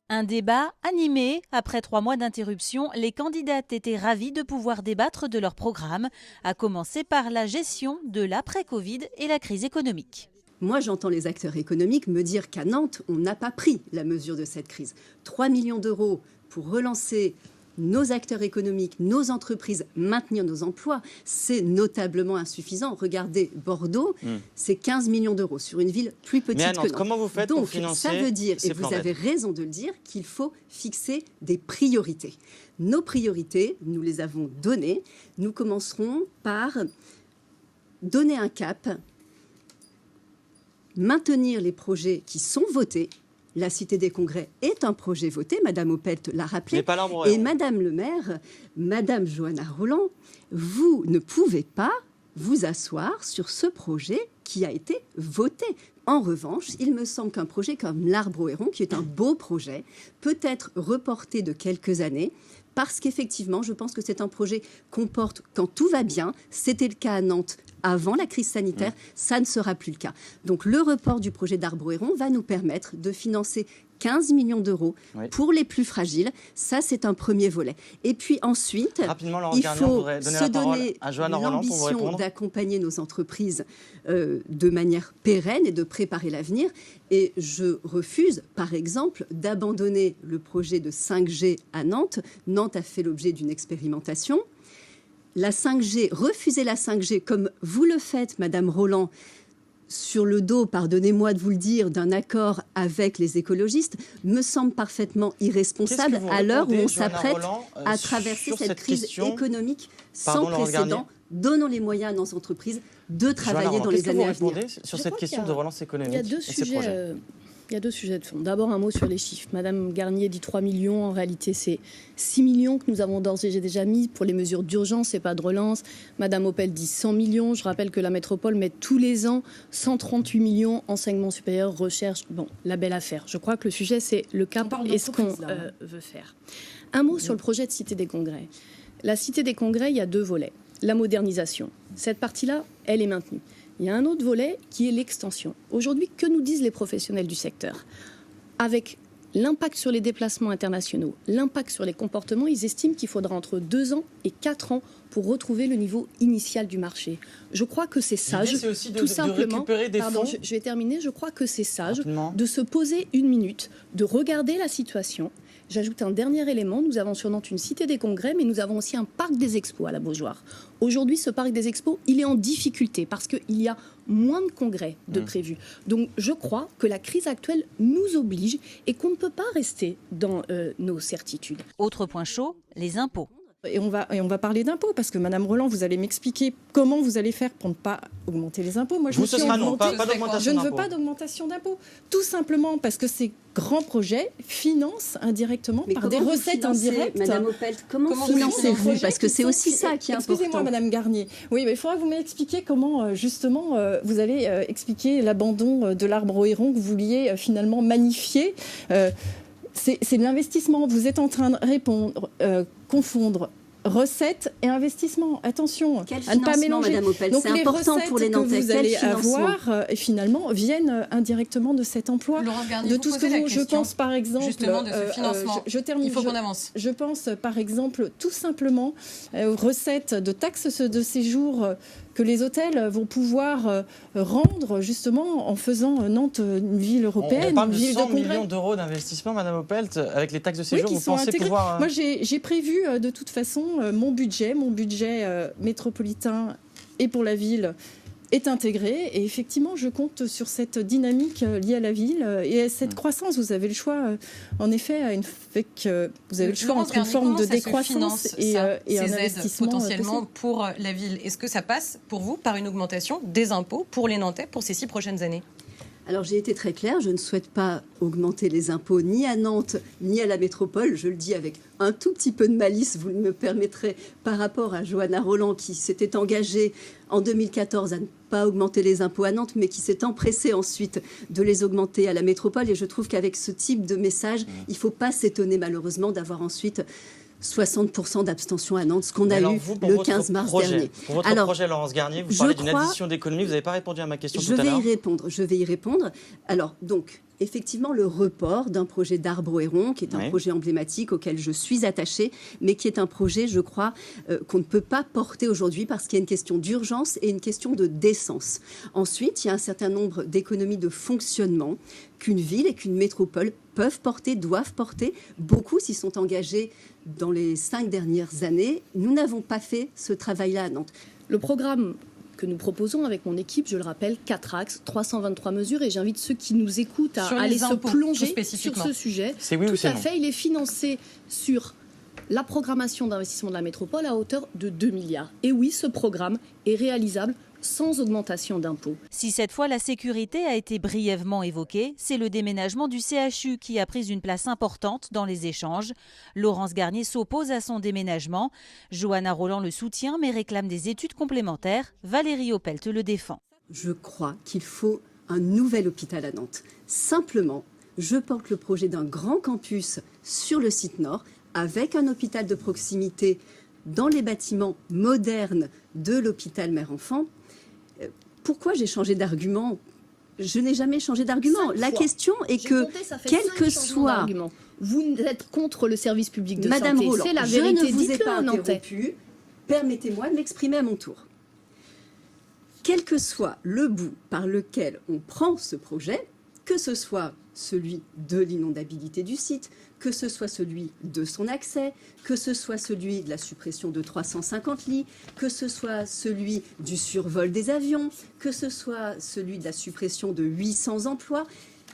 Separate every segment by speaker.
Speaker 1: Un débat animé. Après 3 mois d'interruption, les candidates étaient ravies de pouvoir débattre de leur programme, à commencer par la gestion de l'après-Covid et la crise économique.
Speaker 2: Moi, j'entends les acteurs économiques me dire qu'à Nantes, on n'a pas pris la mesure de cette crise. 3 millions d'euros pour relancer nos acteurs économiques, nos entreprises, maintenir nos emplois, c'est notablement insuffisant. Regardez, Bordeaux, c'est 15 millions d'euros sur une ville plus petite que Nantes.
Speaker 3: Comment vous faites pour financer
Speaker 2: ça veut dire, et vous avez raison de le dire, qu'il faut fixer des priorités. Nos priorités, nous les avons données. Nous commencerons par donner un cap, maintenir les projets qui sont votés. La Cité des Congrès est un projet voté, Madame Opelt l'a rappelé. Et Madame le maire, Madame Johanna Rolland, vous ne pouvez pas vous asseoir sur ce projet qui a été voté. En revanche, il me semble qu'un projet comme l'Arbre au Héron, qui est un beau projet, peut être reporté de quelques années, parce qu'effectivement, je pense que c'est un projet qu'on porte quand tout va bien. C'était le cas à Nantes avant la crise sanitaire, ça ne sera plus le cas. Donc le report du projet d'Arbre au Héron va nous permettre de financer 15 millions d'euros pour les plus fragiles. Ça, c'est un premier volet. Et puis ensuite, il faut se donner l'ambition d'accompagner nos entreprises de manière pérenne et de préparer l'avenir. Et je refuse, par exemple, d'abandonner le projet de 5G à Nantes. Nantes a fait l'objet d'une expérimentation. La 5G, refuser la 5G comme vous le faites, Madame Rolland, sur le dos, pardonnez-moi de vous le dire, d'un accord avec les écologistes, me semble parfaitement irresponsable à l'heure où on s'apprête à traverser cette crise économique sans précédent. Donnons les moyens à nos entreprises de travailler dans les années à venir.
Speaker 3: Sur cette question de relance économique et ces projets.
Speaker 4: Il y a deux sujets de fond. D'abord, un mot sur les chiffres. Madame Garnier dit 3 millions. En réalité, c'est 6 millions que nous avons d'ores et déjà mis pour les mesures d'urgence et pas de relance. Madame Opel dit 100 millions. Je rappelle que la métropole met tous les ans 138 millions enseignement supérieur, recherche. Bon, la belle affaire. Je crois que le sujet, c'est le cap et ce qu'on veut faire. Un mot sur le projet de Cité des Congrès. La Cité des Congrès, il y a 2 volets. La modernisation. Cette partie-là, elle est maintenue. Il y a un autre volet qui est l'extension. Aujourd'hui, que nous disent les professionnels du secteur ? Avec l'impact sur les déplacements internationaux, l'impact sur les comportements, ils estiment qu'il faudra entre 2 ans et 4 ans pour retrouver le niveau initial du marché. Je crois que c'est sage, tout simplement. Pardon, je vais terminer. Je crois que c'est sage de se poser une minute, de regarder la situation. J'ajoute un dernier élément. Nous avons sur Nantes une Cité des Congrès, mais nous avons aussi un parc des expos à la Beaujoire. Aujourd'hui, ce parc des expos, il est en difficulté parce qu'il y a moins de congrès de prévus. Donc, je crois que la crise actuelle nous oblige et qu'on ne peut pas rester dans nos certitudes.
Speaker 1: Autre point chaud, les impôts.
Speaker 5: Et on va parler d'impôts, parce que Madame Rolland, vous allez m'expliquer comment vous allez faire pour ne pas augmenter les impôts. Moi, je ne veux pas d'augmentation d'impôts. Tout simplement parce que ces grands projets financent indirectement par des recettes indirectes.
Speaker 2: Madame Opelt, comment financez-vous ? Parce que c'est aussi ça qui est important.
Speaker 5: Excusez-moi, Madame Garnier. Oui, mais il faudra que vous m'expliquiez comment, justement, vous allez expliquer l'abandon de l'Arbre au Héron que vous vouliez finalement magnifier. C'est de l'investissement. Vous êtes en train de confondre recettes et investissement. Attention à ne pas mélanger.
Speaker 2: Madame Opelt,
Speaker 5: donc
Speaker 2: c'est
Speaker 5: les
Speaker 2: important
Speaker 5: recettes
Speaker 2: pour les Nantais.
Speaker 5: Que vous allez avoir, finalement, viennent indirectement de cet emploi.
Speaker 6: De tout ce que
Speaker 5: je pense par exemple,
Speaker 6: justement de ce financement.
Speaker 5: Je termine.
Speaker 6: Il faut qu'on avance.
Speaker 5: Je pense par exemple tout simplement aux recettes de taxes de séjour que les hôtels vont pouvoir rendre justement en faisant Nantes une ville européenne.
Speaker 3: On parle de
Speaker 5: ville
Speaker 3: 100
Speaker 5: de
Speaker 3: millions d'euros d'investissement, Madame Opelt, avec les taxes de séjour.
Speaker 5: Oui,
Speaker 3: vous pensez pouvoir...
Speaker 5: Moi, j'ai prévu de toute façon mon budget métropolitain et pour la ville est intégré. Et effectivement, je compte sur cette dynamique liée à la ville et à cette croissance. Vous avez le choix, en effet, vous avez le choix entre une forme de décroissance et un investissement
Speaker 6: potentiellement pour la ville. Est-ce que ça passe pour vous par une augmentation des impôts pour les Nantais pour ces 6 prochaines années ?
Speaker 2: Alors j'ai été très claire, je ne souhaite pas augmenter les impôts ni à Nantes ni à la métropole. Je le dis avec un tout petit peu de malice, vous me permettrez, par rapport à Johanna Rolland qui s'était engagée en 2014 à ne pas augmenter les impôts à Nantes, mais qui s'est empressée ensuite de les augmenter à la métropole. Et je trouve qu'avec ce type de message, il ne faut pas s'étonner malheureusement d'avoir ensuite 60% d'abstention à Nantes, ce qu'on a eu le 15 mars dernier.
Speaker 3: Pour votre projet, Laurence Garnier, vous parlez d'une addition d'économie. Vous n'avez pas répondu à ma question tout à l'heure.
Speaker 2: Je vais y répondre. Alors, donc, effectivement le report d'un projet d'Arbres-Héron, qui est un projet emblématique auquel je suis attachée, mais qui est un projet, je crois, qu'on ne peut pas porter aujourd'hui parce qu'il y a une question d'urgence et une question de décence. Ensuite, il y a un certain nombre d'économies de fonctionnement qu'une ville et qu'une métropole peuvent porter, doivent porter. Beaucoup s'y sont engagés dans les 5 dernières années. Nous n'avons pas fait ce travail-là à Nantes.
Speaker 4: Le programme que nous proposons avec mon équipe, je le rappelle, 4 axes, 323 mesures, et j'invite ceux qui nous écoutent à aller se plonger sur ce sujet.
Speaker 3: C'est oui
Speaker 4: Tout
Speaker 3: ou c'est
Speaker 4: à
Speaker 3: non.
Speaker 4: fait, il est financé sur la programmation d'investissement de la métropole à hauteur de 2 milliards. Et oui, ce programme est réalisable sans augmentation d'impôts.
Speaker 1: Si cette fois la sécurité a été brièvement évoquée, c'est le déménagement du CHU qui a pris une place importante dans les échanges. Laurence Garnier s'oppose à son déménagement. Johanna Rolland le soutient mais réclame des études complémentaires. Valérie Opelt le défend.
Speaker 2: Je crois qu'il faut un nouvel hôpital à Nantes. Simplement, je porte le projet d'un grand campus sur le site nord avec un hôpital de proximité dans les bâtiments modernes de l'hôpital mère-enfant. Pourquoi j'ai changé d'argument ? Je n'ai jamais changé d'argument. La question est que, quel que soit...
Speaker 4: Vous êtes contre le service public de
Speaker 2: Madame
Speaker 4: santé.
Speaker 2: Rolland,
Speaker 4: C'est la vérité.
Speaker 2: Je ne vous ai pas interrompu. Permettez-moi de m'exprimer à mon tour. Quel que soit le bout par lequel on prend ce projet, que ce soit celui de l'inondabilité du site, que ce soit celui de son accès, que ce soit celui de la suppression de 350 lits, que ce soit celui du survol des avions, que ce soit celui de la suppression de 800 emplois,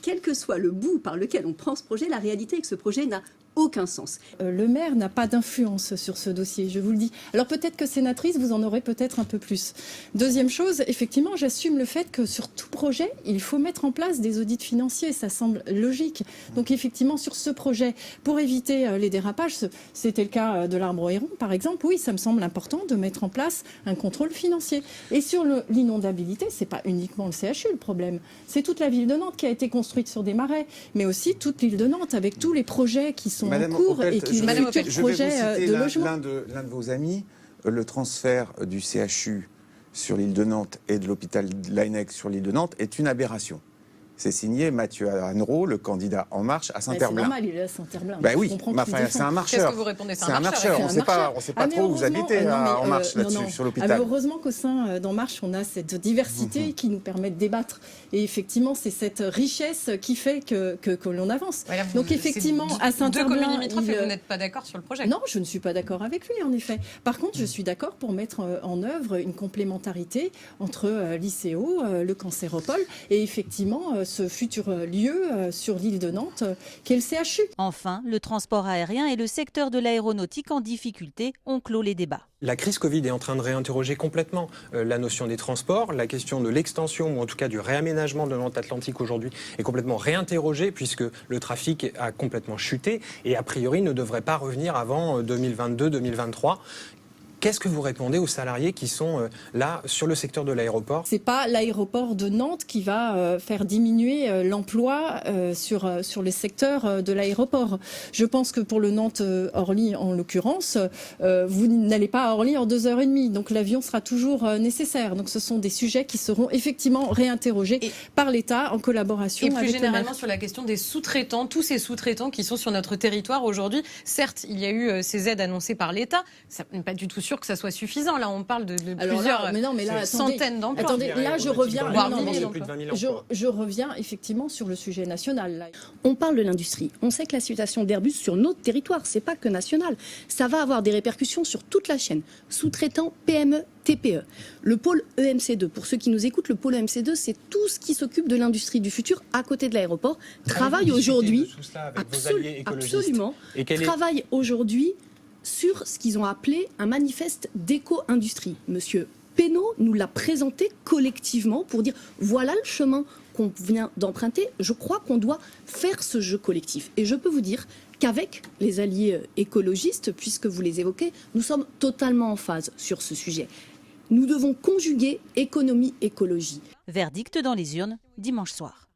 Speaker 2: quel que soit le bout par lequel on prend ce projet, la réalité est que ce projet n'a aucun sens.
Speaker 5: Le maire n'a pas d'influence sur ce dossier, je vous le dis. Alors peut-être que sénatrice, vous en aurez peut-être un peu plus. Deuxième chose, effectivement, j'assume le fait que sur tout projet, il faut mettre en place des audits financiers, ça semble logique. Donc effectivement, sur ce projet, pour éviter les dérapages, c'était le cas de l'Arbres-Héron, par exemple, oui, ça me semble important de mettre en place un contrôle financier. Et sur l'inondabilité, c'est pas uniquement le CHU le problème, c'est toute la ville de Nantes qui a été construite sur des marais, mais aussi toute l'île de Nantes, avec tous les projets qui sont
Speaker 7: Madame
Speaker 5: en cours
Speaker 7: Opelt,
Speaker 5: et qui sont futurs projets de logement.
Speaker 7: L'un de vos amis, le transfert du CHU sur l'île de Nantes et de l'hôpital Laennec sur l'île de Nantes est une aberration. C'est signé Mathieu Annereau, le candidat En Marche à Saint-Herblain.
Speaker 5: C'est normal, il est à Saint-Herblain.
Speaker 7: Oui, c'est un marcheur.
Speaker 6: Qu'est-ce que vous répondez ?
Speaker 7: C'est un marcheur. On ne sait pas trop où vous habitez En Marche là-dessus, sur l'hôpital.
Speaker 5: Mais heureusement qu'au sein d'En Marche, on a cette diversité qui nous permet de débattre. Et effectivement, c'est cette richesse qui fait que l'on avance.
Speaker 6: Voilà,
Speaker 5: donc effectivement, à Saint-Herblain...
Speaker 6: Deux communes limitrophes et vous n'êtes pas d'accord sur le projet ?
Speaker 5: Non, je ne suis pas d'accord avec lui, en effet. Par contre, je suis d'accord pour mettre en œuvre une complémentarité entre l'ICO, le Cancéropole, et effectivement, ce futur lieu sur l'île de Nantes, qu'est le CHU.
Speaker 1: Enfin, le transport aérien et le secteur de l'aéronautique en difficulté ont clos les débats.
Speaker 8: La crise Covid est en train de réinterroger complètement la notion des transports. La question de l'extension, ou en tout cas du réaménagement de Nantes Atlantique aujourd'hui, est complètement réinterrogée puisque le trafic a complètement chuté et a priori ne devrait pas revenir avant 2022-2023. Qu'est-ce que vous répondez aux salariés qui sont là sur le secteur de l'aéroport ?
Speaker 5: C'est pas l'aéroport de Nantes qui va faire diminuer l'emploi sur les secteurs de l'aéroport. Je pense que pour le Nantes-Orly en l'occurrence, vous n'allez pas à Orly en 2h30, donc l'avion sera toujours nécessaire. Donc ce sont des sujets qui seront effectivement réinterrogés par l'État en collaboration avec le maire.
Speaker 6: Et plus généralement sur la question des sous-traitants, tous ces sous-traitants qui sont sur notre territoire aujourd'hui. Certes, il y a eu ces aides annoncées par l'État, ça n'est pas du tout sûr que ça soit suffisant. Là, on parle de plusieurs centaines d'emplois.
Speaker 5: Attendez, là, je reviens.
Speaker 8: Je
Speaker 5: reviens effectivement sur le sujet national. Là.
Speaker 4: On parle de l'industrie. On sait que la situation d'Airbus sur notre territoire, c'est pas que national. Ça va avoir des répercussions sur toute la chaîne. Sous-traitants, PME, TPE. Le pôle EMC2, pour ceux qui nous écoutent, le pôle EMC2, c'est tout ce qui s'occupe de l'industrie du futur à côté de l'aéroport. Travaille aujourd'hui, absolument, travaille aujourd'hui sur ce qu'ils ont appelé un manifeste d'éco-industrie. Monsieur Pénaud nous l'a présenté collectivement pour dire voilà le chemin qu'on vient d'emprunter. Je crois qu'on doit faire ce jeu collectif. Et je peux vous dire qu'avec les alliés écologistes, puisque vous les évoquez, nous sommes totalement en phase sur ce sujet. Nous devons conjuguer économie-écologie.
Speaker 1: Verdict dans les urnes dimanche soir.